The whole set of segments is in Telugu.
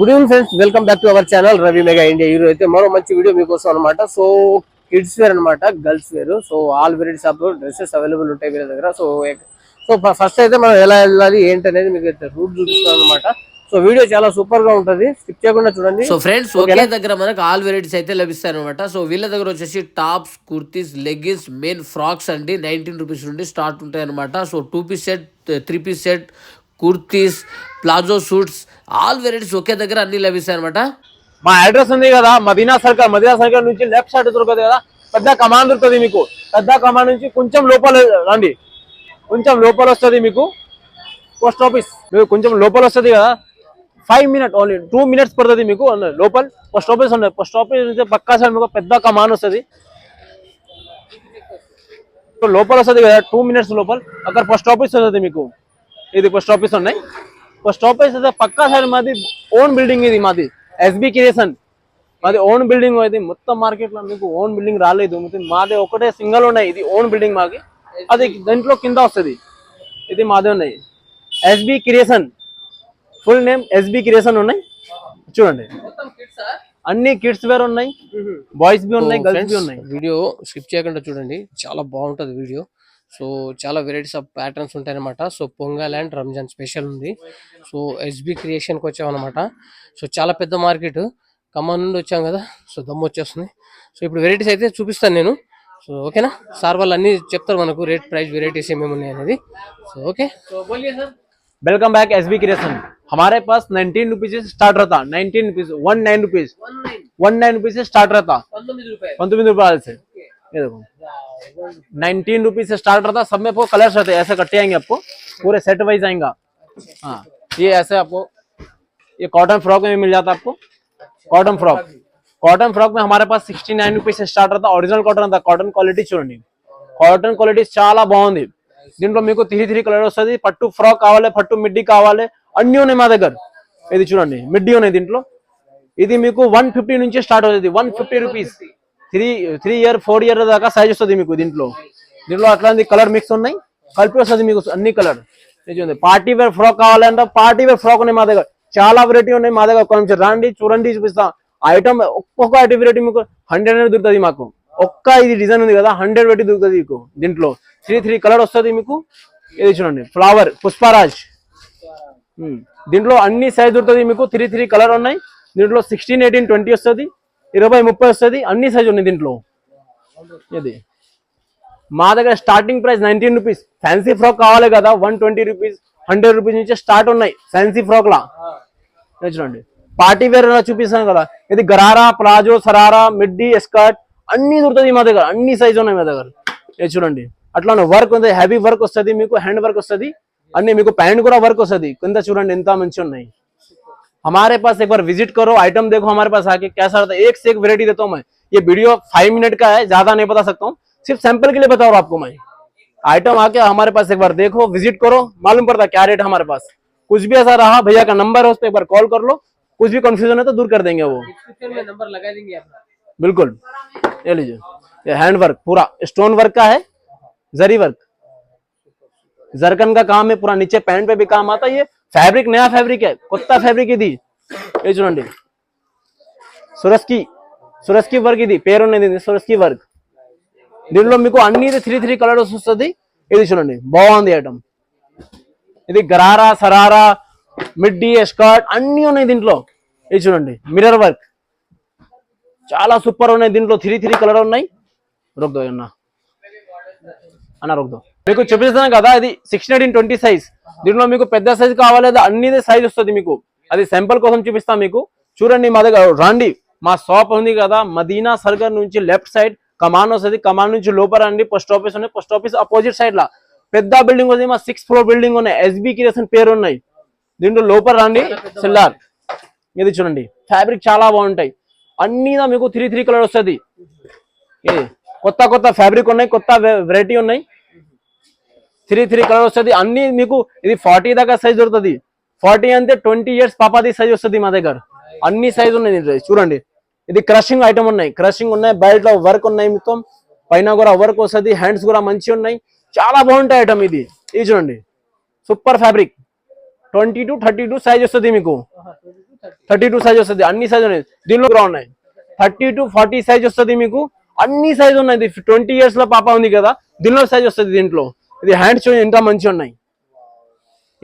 Good evening friends, welcome back to our channel Ravi mega India. ఈ రోజు అయితే మరో మంచి వీడియో మీకోసం అనమాట. సో కిడ్స్ వేర్ అనమాట, girls wear. So all varieties of dresses available ఉంటాయి వీళ్ళ దగ్గర. సో ఫస్ట్ అయితే మనం ఎలా వెళ్ళాలి ఏంటి అనేది మీకు రూట్ చూపిస్తాం అనమాట. సో వీడియో చాలా సూపర్ గా ఉంటది, స్కిప్ చేయకుండా చూడండి. సో ఫ్రెండ్స్, ఒకే దగ్గర మనకు ఆల్ వెరైటీస్ అయితే లభిస్తాయి అనమాట. సో వీళ్ళ దగ్గర వచ్చేసి tops, kurtis, leggings, main frocks అండి 19 రూపీస్ నుండి స్టార్ట్ ఉంటాయి అనమాట. So 2 piece set, 3 piece set, kurtis, palazzo suits, all varieties ఒకే దగ్గర అన్ని లభిస్తాయి అనమాట. మా అడ్రస్ ఉంది కదా, మదీనా సర్కిల్ నుంచి లెఫ్ట్ సైడ్ దొరుకుతుంది కదా, పెద్ద కమాన్ దొరుకుతుంది మీకు. పెద్ద కమాన్ నుంచి కొంచెం లోపల రండి, కొంచెం లోపల వస్తుంది మీకు పోస్ట్ ఆఫీస్. మీకు కొంచెం లోపల వస్తుంది కదా, 5 minutes ఓన్లీ 2 minutes పడుతుంది మీకు. లోపల పోస్ట్ ఆఫీస్ ఉన్నాయి. పోస్ట్ ఆఫీస్ నుంచి పక్కా సైడ్ మీకు పెద్ద కమాన్ వస్తుంది. లోపల వస్తుంది కదా 2 minutes లోపల, అక్కడ పోస్ట్ ఆఫీస్ వస్తుంది మీకు. ఇది పోస్ట్ ఆఫీస్ ఉన్నాయి. పోస్ట్ ఆఫీస్ అయితే పక్కా సైడ్ మాది ఓన్ బిల్డింగ్. ఇది మాది ఎస్బీ క్రియేషన్, మాది ఓన్ బిల్డింగ్. అది మొత్తం మార్కెట్ లో మీకు ఓన్ బిల్డింగ్ రాలేదు, మాది ఒకటే సింగల్ ఉన్నాయి. ఇది ఓన్ బిల్డింగ్ మాకి, అది దాంట్లో కింద వస్తుంది. ఇది మాదే ఉన్నాయి, SB creation. Full name SB creation ఉన్నాయి. చూడండి, అన్ని కిడ్స్ వేర్ ఉన్నాయి, బాయ్స్ బి ఉన్నాయి, గర్ల్స్ బి ఉన్నాయి. వీడియో స్కిప్ చేయకుండా చూడండి, చాలా బాగుంటది వీడియో. సో చాలా వెరైటీస్ ఆఫ్ ప్యాటర్న్స్ ఉంటాయి అనమాట. So pongal and Ramzan special ఉంది. సో ఎస్బీ క్రియేషన్కి వచ్చాం అనమాట. సో చాలా పెద్ద మార్కెట్, ఖమ్మం నుండి వచ్చాం కదా, సో దమ్ము వచ్చేస్తుంది. సో ఇప్పుడు వెరైటీస్ అయితే చూపిస్తాను నేను. సో ఓకేనా, సార్ వాళ్ళు అన్ని చెప్తారు మనకు రేట్, ప్రైస్, వెరైటీస్ ఏమేమి ఉన్నాయి అనేది. సో ఓకే, సో బోలియే sir. Welcome back SB creation. हमारे पास 19 रुपीज से स्टार्ट रहता, 19 रुपीज, 19 रुपीज, 19 रुपीज से स्टार्ट रहता, 19 रुपए से. ये देखो 19 रुपीज से स्टार्ट रहता. सब में आपको कलर्स रहते हैं, ऐसे कट्टे आएंगे आपको, पूरे सेट वाइज आएंगा. हाँ, ये ऐसे आपको, ये कॉटन फ्रॉक में मिल जाता है आपको. कॉटन फ्रॉक, कॉटन फ्रॉक में हमारे पास 69 रुपीज से स्टार्ट रहता. ओरिजिनल कॉटन रहता. कॉटन क्वालिटी చూడండి, కాటన్ క్వాలిటీ చాలా బాగుంది. దీంట్లో మీకు 3 కలర్ వస్తుంది. పట్టు ఫ్రాక్ కావాలి, పట్టు మిడ్డీ కావాలి, అన్ని ఉన్నాయి మా దగ్గర. ఇది చూడండి, మిడ్డీ ఉన్నాయి దీంట్లో. ఇది మీకు 150 నుంచి స్టార్ట్ అవుతుంది. 150 రూపీస్. 3 year 4 year దాకా సైజ్ వస్తుంది మీకు దీంట్లో. దీంట్లో అట్లాంటి కలర్ మిక్స్ ఉన్నాయి, కలిపి వస్తుంది మీకు అన్ని కలర్. పార్టీ వేర్ ఫ్రాక్ కావాలంటే పార్టీ వేర్ ఫ్రాక్ ఉన్నాయి మా దగ్గర. చాలా వెరైటీ ఉన్నాయి మా దగ్గర. కొంచెం రండి, చూడండి, చూపిస్తా. ఐటమ్ ఒక్కొక్క ఐటమ్ వెరైటీ మీకు 100 దొరుకుతుంది మాకు. ఒక్క ఇది డిజైన్ ఉంది కదా, 100 వెరైటీ దొరుకుతుంది మీకు. దీంట్లో 3 కలర్ వస్తుంది మీకు. ఇది చూడండి, ఫ్లవర్, పుష్పరాజ్. దీంట్లో అన్ని సైజ్ దొరుకుతుంది మీకు. 3 కలర్ ఉన్నాయి దీంట్లో. 16, 18, 20 వస్తుంది, 20, 30 వస్తుంది, అన్ని సైజ్ ఉన్నాయి దీంట్లో. ఇది మా దగ్గర starting price 19 rupees. Fancy frock కావాలి కదా, 120 రూపీస్, 100 రూపీస్ నుంచి స్టార్ట్ ఉన్నాయి ఫ్యాన్సీ ఫ్రాక్ లా. చూడండి, పార్టీ వేర్ చూపిస్తాను కదా, ఇది gharara, palazzo, sharara, midi, skirt అన్ని దొరుకుతుంది మా దగ్గర. అన్ని సైజ్ ఉన్నాయి మా దగ్గర. ఇది చూడండి, అట్లానే వర్క్ ఉంది, హెవీ వర్క్ వస్తుంది మీకు, హ్యాండ్ వర్క్ వస్తుంది అన్ని మీకు. पैंट కూడా వర్క్ వస్తుంది కింద. చూడండి ఎంత మంచి ఉన్నాయి. हमारे पास एक बार विजिट करो, आइटम देखो हमारे पास आके कैसा रहता है. एक से एक वेरायटी देता हूँ मैं. ये वीडियो 5 मिनट का है, ज्यादा नहीं बता सकता हूँ, सिर्फ सैंपल के लिए बता रहा हूँ आपको मैं. आइटम आके हमारे पास एक बार देखो, विजिट करो, मालूम पड़ता क्या रेट हमारे पास. कुछ भी ऐसा रहा, भैया का नंबर है, उस पर एक बार कॉल कर लो. कुछ भी कंफ्यूजन है तो दूर कर देंगे वो, नंबर लगा देंगे अपना. बिल्कुल. ये लीजिए, ये हैंड वर्क पूरा स्टोन वर्क का है, जरी वर्क, जरकन का काम है पूरा. नीचे पैंट पे भी काम आता है. ये फैब्रिक नया फैब्रिक है, కొత్త ఫ్యాబ్రిక్ ఇది. ये చూడండి, సురస్కి వర్క్. ఇది పేరు ఉన్నది సురస్కి వర్క్. దీనిలో మీకు అన్ని 3 కలర్స్ వస్తుంది. ఇది చూడండి, బాగుంది ఐటమ్. ఇది గరారా, సరారా, మిడ్డీ, స్కర్ట్ అన్ని ఉన్నాయి దీంట్లో. ఇది చూడండి, మిర్రర్ వర్క్ చాలా సూపర్ ఉన్నాయి దీంట్లో. 3 కలర్ ఉన్నాయి. రొక్దో అన్న రొక్దో. మీకు చూపిస్తాను కదా, ఇది 16, 18, 20 సైజ్. దీంట్లో మీకు పెద్ద సైజ్ కావాలి, అన్ని సైజ్ వస్తుంది మీకు. అది శాంపుల్ కోసం చూపిస్తాం మీకు. చూడండి, మా దగ్గర రండి. మా షాప్ ఉంది కదా, మదీనా సర్కిల్ నుంచి లెఫ్ట్ సైడ్ కమాన్ వస్తుంది. కమాన్ నుంచి లోపల రండి, పోస్ట్ ఆఫీస్ ఉన్నాయి. పోస్ట్ ఆఫీస్ అపోజిట్ సైడ్ లా పెద్ద బిల్డింగ్ ఉంది. మా 6th floor బిల్డింగ్ ఉన్నాయి, ఎస్బీ క్రియేషన్ పేరు ఉన్నాయి. దీంట్లో లోపల రండి, సెల్లార్. ఇది చూడండి, ఫ్యాబ్రిక్ చాలా బాగుంటాయి. అన్ని మీకు 3 కలర్ వస్తుంది. ఇది కొత్త ఫ్యాబ్రిక్ ఉన్నాయి, కొత్త వెరైటీ ఉన్నాయి. 3 కలర్ వస్తుంది అన్ని మీకు. ఇది 40 దాకా సైజ్ దొరుకుతుంది. 40 అంటే 20 years పాపాది సైజ్ వస్తుంది మా దగ్గర. అన్ని సైజ్ ఉన్నాయి. చూడండి, ఇది క్రషింగ్ ఐటమ్ ఉన్నాయి, క్రషింగ్ ఉన్నాయి, బయట వర్క్ ఉన్నాయి మొత్తం. పైన కూడా వర్క్ వస్తుంది, హ్యాండ్స్ కూడా మంచిగా ఉన్నాయి. చాలా బాగుంటాయి ఐటమ్ ఇది. ఇది చూడండి, సూపర్ ఫ్యాబ్రిక్. 20 to 32 సైజ్ వస్తుంది మీకు. 32 సైజ్ వస్తుంది, అన్ని సైజ్ ఉన్నాయి దీనిలో కూడా ఉన్నాయి. 30 to 40 సైజ్ వస్తుంది మీకు, అన్ని సైజ్ ఉన్నాయి. 20 years లో పాప ఉంది కదా, దీనిలో సైజ్ వస్తుంది దీంట్లో. ఇది హ్యాండ్స్ ఎంత మంచిగా ఉన్నాయి,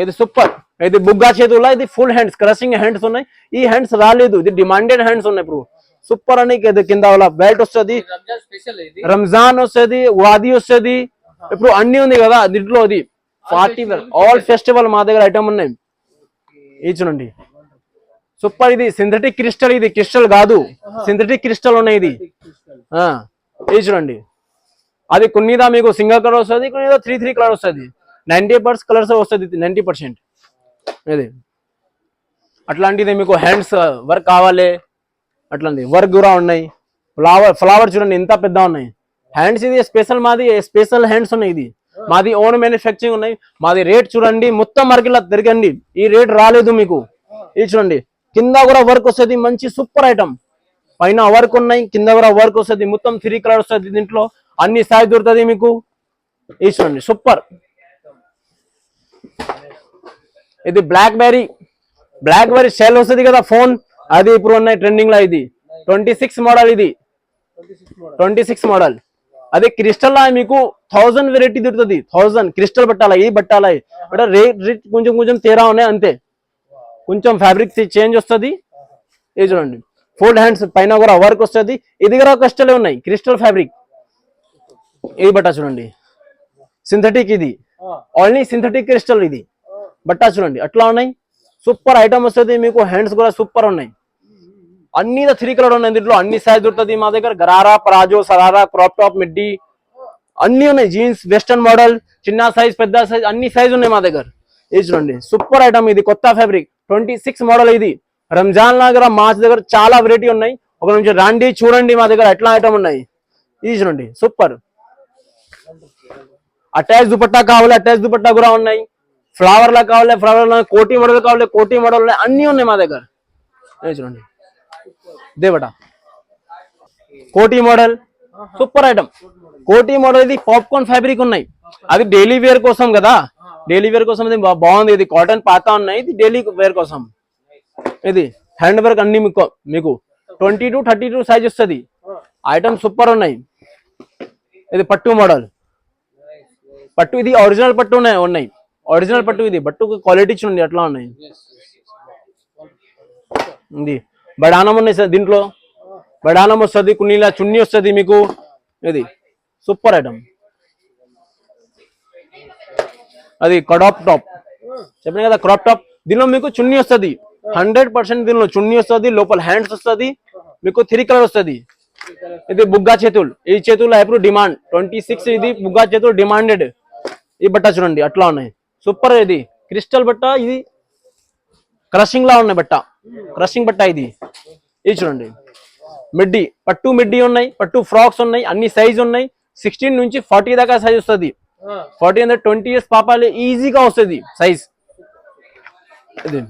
ఇది సూపర్. ఇది బుగ్గా చేతుల్లో ఇది ఫుల్ హ్యాండ్స్, క్రషింగ్ హ్యాండ్స్ ఉన్నాయి. ఈ హ్యాండ్స్ రాలేదు, ఇది డిమాండెడ్ హ్యాండ్స్ ఉన్నాయి. ఇప్పుడు సూపర్ అని కింద బెల్ట్ వస్తుంది, రంజాన్ వస్తుంది, వాది వస్తుంది, ఇప్పుడు అన్ని ఉంది కదా దీంట్లో. అది 40 ఆల్ ఫెస్టివల్ మా దగ్గర ఐటమ్ ఉన్నాయి. ఇది చూడండి సూపర్. ఇది సింథటిక్ క్రిస్టల్, ఇది క్రిస్టల్ కాదు, సింథటిక్ క్రిస్టల్ ఉన్నాయి. ఇది ఇది చూడండి, అది కొన్నిదా మీకు సింగిల్ కలర్ వస్తుంది, కొన్నిదా 3 కలర్ వస్తుంది. 90% కలర్స్ వస్తుంది, 90%. ఇది అట్లాంటిది మీకు హ్యాండ్స్ వర్క్ కావాలి, అట్లాంటి వర్క్ కూడా ఉన్నాయి. ఫ్లవర్ చూడండి ఎంత పెద్ద ఉన్నాయి హ్యాండ్స్. ఇది స్పెషల్, మాది స్పెషల్ హ్యాండ్స్ ఉన్నాయి. ఇది మాది ఓన్ మ్యానుఫ్యాక్చరింగ్ ఉన్నాయి. మాది రేట్ చూడండి, మొత్తం మార్కెట్లో తిరగండి, ఈ రేట్ రాలేదు మీకు. ఇది చూడండి కింద కూడా వర్క్ వస్తుంది, మంచి సూపర్ ఐటమ్. పైన వర్క్ ఉన్నాయి, కింద కూడా వర్క్ వస్తుంది, మొత్తం 3 కలర్ వస్తుంది దీంట్లో, అన్ని సైజ్ దొరుకుతుంది మీకు. ఇది చూడండి సూపర్. ఇది బ్లాక్ బెర్రీ సెల్ వస్తుంది కదా ఫోన్, అది ఇప్పుడు ఉన్నాయి ట్రెండింగ్ లో. ఇది 26 మోడల్, ఇది 26 మోడల్. అదే క్రిస్టల్ మీకు 1000 వెరైటీ దొరుకుతుంది. 1000 క్రిస్టల్ పట్టాలా, ఈ పట్టాలా, రేట్ కొంచెం తేడా ఉన్నాయి అంతే, కొంచెం ఫ్యాబ్రిక్ చేంజ్ వస్తుంది. ఇది చూడండి ఫోల్డ్ హ్యాండ్స్, పైన కూడా వర్క్ వస్తుంది. ఇది కూడా క్రిస్టలే ఉన్నాయి, క్రిస్టల్ ఫ్యాబ్రిక్. ఇది బట్ట చూడండి సింథటిక్, ఇది ఓన్లీ సింథటిక్ క్రిస్టల్. ఇది బట్ట చూడండి అట్లా ఉన్నాయి, సూపర్ ఐటమ్ వస్తుంది మీకు. హ్యాండ్స్ కూడా సూపర్ ఉన్నాయి, అన్ని 3 కలర్ ఉన్నాయి దీంట్లో, అన్ని సైజ్ దొరుకుతుంది మా దగ్గర. Gharara, palazzo, sharara, crop top, midi అన్ని ఉన్నాయి. జీన్స్, వెస్టర్న్ మోడల్, చిన్న సైజ్, పెద్ద సైజ్, అన్ని సైజ్ ఉన్నాయి మా దగ్గర. ఇది చూడండి సూపర్ ఐటమ్, ఇది కొత్త ఫ్యాబ్రిక్ 26 మోడల్. ఇది రంజాన్ దగ్గర మార్చ్ దగ్గర చాలా వెరైటీ ఉన్నాయి. ఒక నిమిషం రండి చూడండి మా దగ్గర ఎట్లా ఐటమ్ ఉన్నాయి. ఇది చూడండి సూపర్. అటాచ్ దుపట్టా కావాలి, అటాచ్ దుపట్టా కూడా ఉన్నాయి. ఫ్లవర్ లా కావాలి, ఫ్లవర్ లా, కోటి మోడల్ కావాలి, కోటి మోడల్ ఉన్నాయి, అన్ని ఉన్నాయి మా దగ్గర. చూడండి దేవట కోటి మోడల్ సూపర్ ఐటమ్. కోటి మోడల్ ఇది పాప్కార్న్ ఫ్యాబ్రిక్ ఉన్నాయి, అది డైలీ వేర్ కోసం కదా, డైలీ వేర్ కోసం ఇది బాగుంది. ఇది కాటన్ పాతా ఉన్నాయి, ఇది డైలీ వేర్ కోసం. ఇది హ్యాండ్ వర్క్ అన్ని మీకు 20 to 32 సైజ్ వస్తుంది. ఐటమ్ సూపర్ ఉన్నాయి. ఇది పట్టు మోడల్, పట్టు ఇది ఒరిజినల్ పట్టు ఉన్నాయి, ఒరిజినల్ పట్టు. ఇది పట్టు క్వాలిటీ చూడండి అట్లా ఉన్నాయి. ఇది బడానం ఉన్నాయి సార్ దీంట్లో, బడానం వస్తుంది, కొన్నిలా చున్నీ వస్తుంది మీకు. ఇది సూపర్ ఐటమ్. అది క్రాప్ టాప్ చెప్పిన కదా, క్రాప్ టాప్. దీనిలో మీకు చున్నీ వస్తుంది, 100% దీనిలో చున్నీ వస్తుంది, లోపల హ్యాండ్స్ వస్తుంది మీకు. 3 కలర్ వస్తుంది. ఇది బుగ్గా చేతులు, ఈ చేతులు ఎప్పుడు డిమాండ్ 26. ఇది బుగ్గా చేతులు డిమాండెడ్. ఈ బట్ట చూడండి అట్లా ఉన్నాయి సూపర్. ఇది క్రిస్టల్ బట్ట, ఇది క్రషింగ్ లా ఉన్నాయి బట్ట, క్రషింగ్ బట్ట. ఇది ఇది చూడండి మిడ్డీ, పట్టు మిడ్డీ ఉన్నాయి, పట్టు ఫ్రాక్స్ ఉన్నాయి, అన్ని సైజ్ ఉన్నాయి. 16 నుంచి 40 దాకా సైజ్ వస్తుంది. 40 అంటే 20 years పాపాలి ఈజీగా వస్తుంది సైజ్. ఇది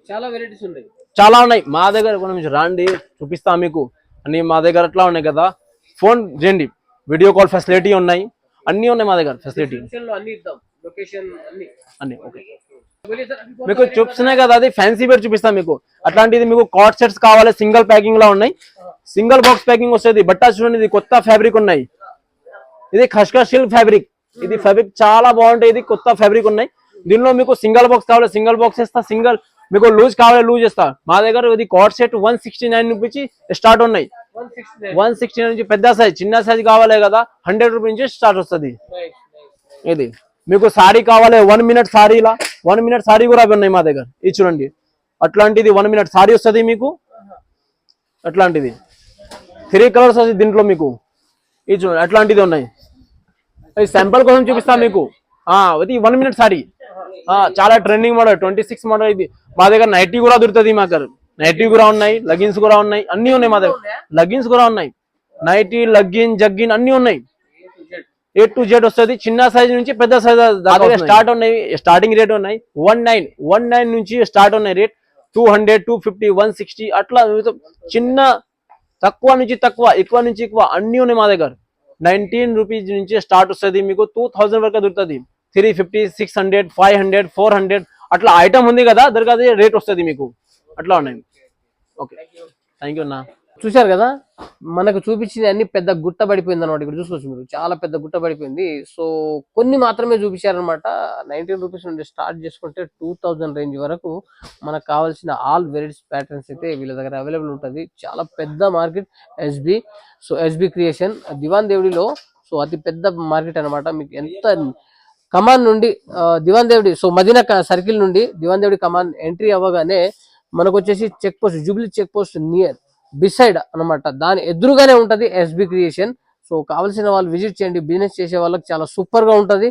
చాలా వెరైటీస్ ఉన్నాయి, చాలా ఉన్నాయి మా దగ్గర. కొంచెం రాండి చూపిస్తా మీకు అన్ని. మా దగ్గర అట్లా ఉన్నాయి కదా, ఫోన్ చేయండి, వీడియో కాల్ ఫెసిలిటీ ఉన్నాయి, అన్ని ఉన్నాయి మా దగ్గర ఫెసిలిటీ అన్ని. ఓకే మీకు చూపిస్తున్నాయి కదా, అది ఫ్యాన్సీ వేర్ చూపిస్తాం మీకు. అట్లాంటిది మీకు కార్డ్ సెట్స్ కావాలి, సింగిల్ ప్యాకింగ్ లో ఉన్నాయి, సింగిల్ బాక్స్ ప్యాకింగ్ వస్తుంది. బట్టా చూడండి ఇది కొత్త ఫ్యాబ్రిక్ ఉన్నాయి, ఇది ఖష్కా సిల్క్ ఫ్యాబ్రిక్. ఇది ఫ్యాబ్రిక్ చాలా బాగుంటాయి, ఇది కొత్త ఫ్యాబ్రిక్ ఉన్నాయి. దీనిలో మీకు సింగిల్ బాక్స్ కావాలి, సింగిల్ బాక్స్ ఇస్తా, సింగిల్ మీకు లూజ్ కావాలి లూజ్ ఇస్తా. మా దగ్గర ఇది కార్డ్ సెట్ 169 నుంచి స్టార్ట్ ఉన్నాయి. 169 నుంచి పెద్ద సైజ్, చిన్న సైజ్ కావాలి కదా 100 రూపీస్ నుంచి స్టార్ట్ వస్తుంది. ఇది మీకు సారీ కావాలి 1 minute సారీలా, 1 minute సారీ కూడా ఉన్నాయి మా దగ్గర. ఇది చూడండి అట్లాంటిది 1 minute సారీ వస్తుంది మీకు. అట్లాంటిది 3 కలర్స్ వస్తుంది దీంట్లో మీకు. ఇది చూడండి అట్లాంటిది ఉన్నాయి. ఇది శాంపుల్ కోసం చూపిస్తా మీకు. ఇది 1 minute సారీ, చాలా ట్రెండింగ్ మోడల్ 26 మోడల్. ఇది మా దగ్గర నైటీ కూడా దొరుకుతుంది. మా దగ్గర నైటీ కూడా ఉన్నాయి, లెగిన్స్ కూడా ఉన్నాయి, అన్ని ఉన్నాయి మా దగ్గర. లెగిన్స్ కూడా ఉన్నాయి, నైటీ, లెగిన్, జగ్గిన్ అన్ని ఉన్నాయి. A to Z వస్తుంది, చిన్న సైజ్ నుంచి పెద్ద సైజ్ దాకా స్టార్ట్ ఉన్నాయి. స్టార్టింగ్ రేట్ ఉన్నాయి 19 నుంచి స్టార్ట్ ఉన్నాయి రేట్. 200, 250, 160 అట్లా చిన్న, తక్కువ నుంచి తక్కువ, ఎక్కువ నుంచి ఎక్కువ అన్ని ఉన్నాయి మా దగ్గర. 19 రూపీస్ నుంచి స్టార్ట్ వస్తుంది మీకు, 2000 వరకు దొరుకుతుంది. 350, 600, 500, 400 అట్లా ఐటమ్ ఉంది కదా దానికి అదే రేట్ వస్తుంది మీకు అట్లా ఉన్నాయి. ఓకే థ్యాంక్ యూ అన్న. చూశారు కదా మనకు చూపించింది అన్ని పెద్ద గుట్ట పడిపోయింది అనమాట. ఇక్కడ చూసుకోవచ్చు మీరు, చాలా పెద్ద గుట్ట పడిపోయింది. సో కొన్ని మాత్రమే చూపించారనమాట. 19 రూపీస్ నుండి స్టార్ట్ చేసుకుంటే 2000 రేంజ్ వరకు మనకు కావాల్సిన ఆల్ వెరైటీస్ ప్యాటర్న్స్ అయితే వీళ్ళ దగ్గర అవైలబుల్ ఉంటుంది. చాలా పెద్ద market SB. So SB creation Diwan దేవుడిలో సో అతి పెద్ద మార్కెట్ అనమాట. మీకు ఎంత కమాన్ నుండి దివాన్ దేవుడి, సో మదీనా సర్కిల్ నుండి దివాన్ దేవుడి కమాన్ ఎంట్రీ అవ్వగానే మనకు వచ్చేసి check post, Jubilee Check Post near beside అన్నమాట, దాని ఎదురుగానే ఉంటది ఎస్బి క్రియేషన్. సో కావాల్సిన వాళ్ళు విజిట్ చేయండి. బిజినెస్ చేసే వాళ్ళకి చాలా సూపర్ గా ఉంటది,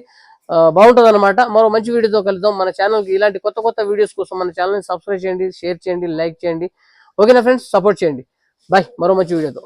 బాగుంటది అనమాట. మరో మంచి వీడియోతో కలుద్దాం. మన ఛానల్ కి ఇలాంటి కొత్త కొత్త వీడియోస్ కోసం మన ఛానల్ ని సబ్స్క్రైబ్ చేయండి, షేర్ చేయండి, లైక్ చేయండి. ఓకేనా ఫ్రెండ్స్, సపోర్ట్ చేయండి. బాయ్, మరో మంచి వీడియోతో.